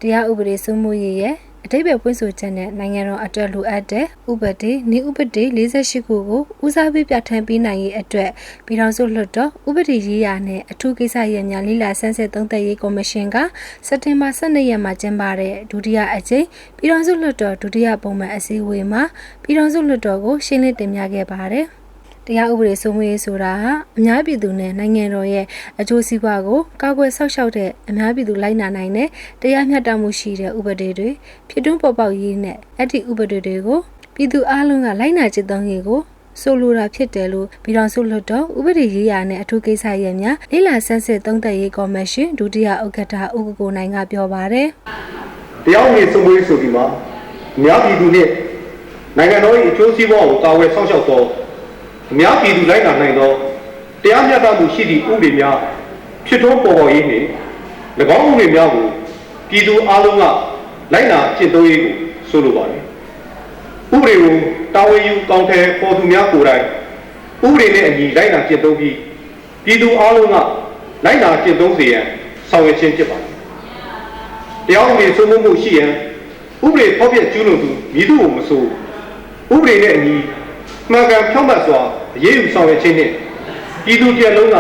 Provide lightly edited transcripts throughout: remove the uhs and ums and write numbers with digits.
တရားဥပဒေစိုးမိုးရေးရဲ့အဓိပ္ပာယ်ဖွင့်ဆိုချက်နဲ့နိုင်ငံတော်အတွက်လိုအပ်တဲ့ဥပဒေနည်းဥပဒေ48ခုကိုဦးစားပေးပြဋ္ဌာန်းပေးနိုင်ရေးအတွက်ပြည်ထောင်စုလွှတ်တော်ဥပဒေရေးရာနဲ့အထူးကိစ္စရပ်များလေ့လာဆန်းစစ်သုံးသပ်ရေးကော်မရှင်ကစက်တင်ဘာ12ရက်မှာကျင်းပတဲ့ဒုတိယအကြိမ်ပြည်ထောင်စုလွှတ်တော်ဒုတိယပုံမှန်အစည်းအဝေးမှာပြည်ထောင်စုလွှတ်တော်ကိုရှင်းလင်းတင်ပြခဲ့ပါတယ်တရားဥပဒေစိုးမိုးရေးဆိုတာဟာအများပြည်သူနဲ့နိုင်ငံတော်ရဲ့အကျိုးစီးပွားကိုကာကွယ်ဆောက်ရှောက်တဲ့အများပြည်သူလိုက်နာနိုင်တဲ့တရားမျှတမှုရှိတဲ့ဥပဒေတွေဖြစ်တွန်းပေါ်ပေါက်ရေးနဲ့အဲ့ဒီဥပဒေတွေကိုပြည်သူအလုံးကလိုက်နာကျင့်သုံးရေးကိုဆိုလိုတာဖြစ်တယ်လို့ပြည်ထောင်စုလွှတ်တော်ဥပဒေရေးရာနဲ့အထူးကိစ္စရပ်များလေ့လာဆန်းစစ်သုံးသပ်ရေးကော်မရှင်ဒုတိယဥက္ကဋ္ဌဦးကိုကိုနိုင်ကပြောပါတယ်တရားဥပဒေစိုးမိုးရေးဆိုပြီးမှအများပြည်သူနဲ့နိုင်ငံတော်၏အကျိုးစီးပွားကိုကာကွယ်ဆောက်ရှောက်သောအများပြည်သူလိုက်နာနိုင်သောတရားမျှတမှုရှိသည့်ဥပဒေများဖြစ်ထွန်းပေါ်ပေါက်ရေးနှင့်၎င်းဥပဒေများကိုပြည်သူအလုံးကလိုက်နာကျင့်သုံးရေးကိုဆိုလိုပါတယ်။ဥပဒေကိုတာဝန်ယူကောင်းတဲ့ပေါ်သူများကိုယ်တိုင်ဥပဒေနဲ့အညီလိုက်နာကျင့်သုံးပြီးပြည်သူအလုံးကလိုက်နာကျင့်သုံးစေရန်ဆောင်ရွက်ခြင်းဖြစ်ပါတယ်။တရားဥပဒေစိုးမိုးမှုရှိရန်ဥပဒေဖောက်ဖျက်ကျူးလွန်သူမည်သူကိုမဆိုဥပဒေနဲ့အညီမှန်ကန်ဖြောင့်မတ်စွာအရေးယူဆောင်ရွက်ခြင်းနဲ့ပြည်သူတစ်လုံးက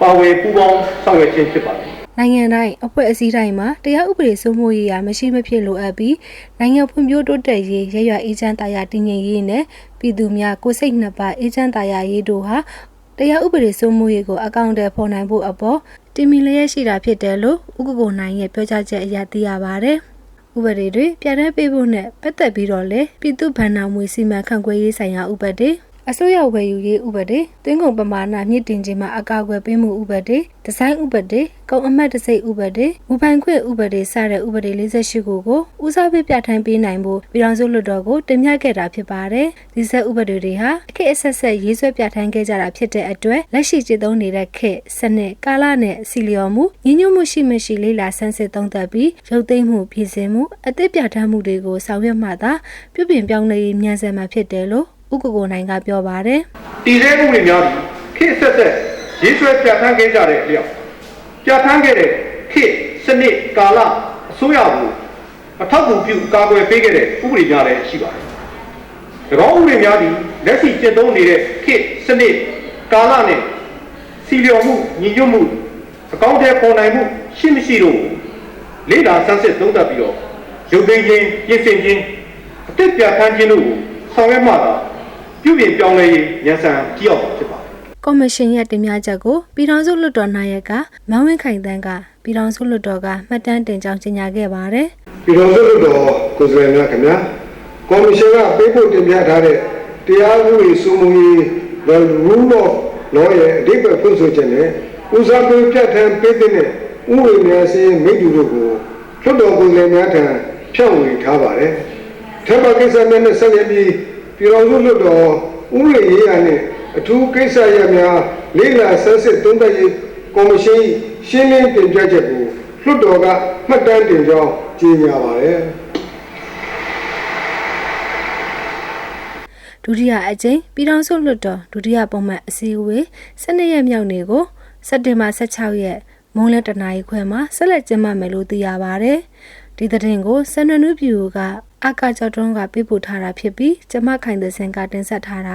ပါဝင်ပူးပေါင်းဆောင်ရွက်ခြင်းဖြစ်ပါတယ်နိုင်ငံတိုင်းအဖွဲ့အစည်းတိုင်းမှာတရားဥပဒေစိုးမိုးရေးရာမရှိမဖြစ်လိုအပ်ပြီးနိုင်ငံဖွံ့ဖြိုးတိုးတက်ရေးရရွအေးချမ်းသာယာတည်ငြိမ်ရေးနဲ့ပြည်သူများကိုယ်စိတ်နှစ်ပါးအေးချမ်းသာယာရေးတို့ဟာတရားဥပဒေစိုးမိုးရေးကိုအကောင့်ထဲပေါ်နိုင်ဖို့အပေါ်တင်မြှေလျက်ရှိတာဖြစ်တယ်လို့ဦးကိုကိုနိုင်ရဲ့ပြောကြားချက်အရသိရပါတယ်ဥပဒေတွေပြဋ္ဌာန်းပေးဖို့နဲ့ပတ်သက်ပြီးတော့လေပြည်သူ့ဗဏ္ဍာငွေစီမံခန့်ခွဲရေးဆိုင်ရာဥပဒေအစိုးရဝယ်ယူရေးဥပဒေသွင်းကုန်ပမာဏမြင့်တင်ခြင်းမှာအကာအကွယ်ပေးမှုဥပဒေဒီဇိုင်းဥပဒေကုန်အမှတ်တစိတ်ဥပဒေမူပိုင်ခွင့်ဥပဒေစတဲ့ဥပဒေ48ခုကိုဦးစားပေးပြဋ္ဌာန်းပေးနိုင်ဖို့ပြည်ထောင်စုလွှတ်တော်ကိုတင်ပြခဲ့တာဖြစ်ပါတယ်ဒီဆက်ဥပဒေတွေဟာအခက်အဆက်ရေးဆွဲပြဋ္ဌာန်းခဲ့ကြတာဖြစ်တဲ့အတွက်လက်ရှိကျင့်သုံးနေတဲ့ခေတ်စနစ်ကာလနဲ့စီလျော်မှုညီညွတ်မှုရှိမရှိလေ့လာဆန်းစစ်သုံးသပ်ပြီးရုပ်သိမ်းမှုပြည်စင်မှုအသစ်ပြဋ္ဌာန်းမှုတွေကိုဆောင်ရွက်မှသာပြုပြင်ပြောင်းလဲရေးမြန်ဆန်မှာဖြစ်တယ်လို့ဦးကိုကိုနိုင်ကပြောပါတယ်တည်ဆဲမှုတွေများပြီးခေတ်ဆက်ရေးဆွဲပြဋ္ဌာန်းခဲ့ကြတဲ့အလျောက်ပြဋ္ဌာန်းခဲ့တဲ့ခေတ်စနစ်ကာလအစိုးရကိုအထောက်အကူပြုကာကွယ်ပေးခဲ့တဲ့ဥပဒေများလည်းရှိပါတယ်။၎င်းဥပဒေများသည်လက်ရှိကျင့်သုံးနေတဲ့ခေတ်စနစ်ကာလနဲ့စီလျော်မှုညီညွတ်မှုအကောင့်ထဲပေါ်နိုင်မှုရှိမရှိတို့လေ့လာဆန်းစစ်သုံးသပ်ပြီးတော့ရုပ်သိမ်းခြင်းပြင်ဆင်ခြင်းအသစ်ပြဋ္ဌာန်းခြင်းတို့ကိုဆောင်ရွက်မှသာပြုပြင်ပြောင်းလဲရေးဉာဏ်ဆန်ကြည့်အောင်ဖြစ်ပါတယ်။ကော်မရှင်ရဲ့တင်ပြချက်ကိုပြည်ထောင်စုလွှတ်တော်နာယကမန်းဝင်းခိုင်တန်းကပြည်ထောင်စုလွှတ်တော်ကမှတ်တမ်းတင်ကြောင်းကြေညာခဲ့ပါတယ်။ပြည်ထောင်စုလွှတ်တော်ကိုယ်စားလှယ်များခင်ဗျာကော်မရှင်ကပေးပို့တင်ပြထားတဲ့တရားဥပဒေစိုးမိုးရေး The Rule of Law ရဲ့အဓိပ္ပာယ်ဖွင့်ဆိုချက်နဲ့ဦးစားပေးပြဋ္ဌာန်းပေးတဲ့ဥပဒေများစီမိတ္တူတို့ကိုလွှတ်တော်ကိုယ်စားလှယ်များထံဖြန့်ဝေထားပါတယ်။ထပ်မံကိစ္စများနဲ့ဆက်လက်ပြီးပြည်ထောင်စုလွှတ်တော်ဥပဒေရေးရာနဲ့အထူးကိစ္စရပ်များလေ့လာဆန်းစစ်သုံးသပ်ရေးကော်မရှင်ရှင်းလင်းတင်ပြချက်ကိုလွှတ်တော်ကမှတ်တမ်းတင်ကြောင်းကြေညာပါတယ်ဒုတိယအကြိမ်ပြည်ထောင်စုလွှတ်တော်ဒုတိယပုံမှန်အစည်းအဝေး12ရက်မြောက်နေ့ကိုစက်တင်ဘာ16ရက်မွန်းလယ်တနာရီခွဲမှာဆက်လက်ကျင်းပမယ်လို့သိရပါတယ်ဒီသတင်းကိုစံနနူးပြူကအကာကျော်တွန်းကပေးပို့ထားတာဖြစ်ပြီးကျမခိုင်တဲ့စင်ကတင်ဆက်ထားတာ